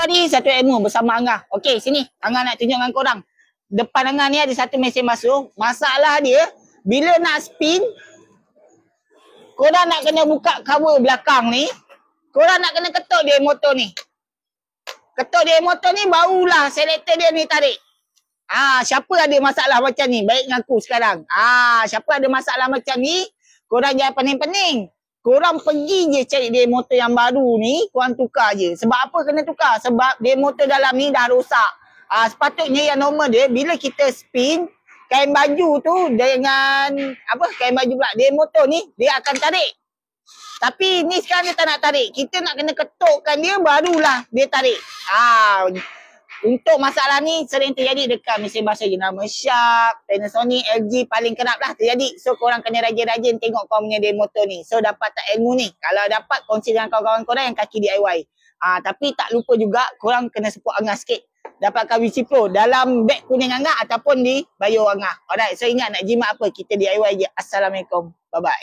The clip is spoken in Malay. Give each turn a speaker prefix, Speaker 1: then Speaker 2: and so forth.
Speaker 1: Ni satu ilmu bersama Angah. Okey, sini. Angah nak tunjuk dengan korang. Depan Angah ni ada satu mesin basuh. Masalah dia, bila nak spin, korang nak kena buka cover belakang ni. Korang nak kena ketuk dia motor ni. Ketuk dia motor ni, barulah selektor dia ni tarik. Siapa ada masalah macam ni? Baik ngaku sekarang. Siapa ada masalah macam ni, korang jangan pening-pening. Korang pergi je cari dia motor yang baru ni, korang tukar je. Sebab apa kena tukar? Sebab dia motor dalam ni dah rosak. Sepatutnya yang normal dia, bila kita spin, kain baju tu dengan, kain baju pula, dia motor ni, dia akan tarik. Tapi ni sekarang dia tak nak tarik. Kita nak kena ketukkan dia, barulah dia tarik. Untuk masalah ni sering terjadi dekat mesin basuh jenama Shark, Panasonic, LG paling kerap lah terjadi. So korang kena rajin-rajin tengok korang punya dia motor ni. So dapat tak ilmu ni? Kalau dapat, kongsi dengan kawan-kawan korang yang kaki DIY. Tapi tak lupa juga korang kena support Angah sikit. Dapatkan WC Pro dalam beg kuning Angah ataupun di bio Angah. Alright, so ingat nak jimat apa? Kita DIY je. Assalamualaikum. Bye-bye.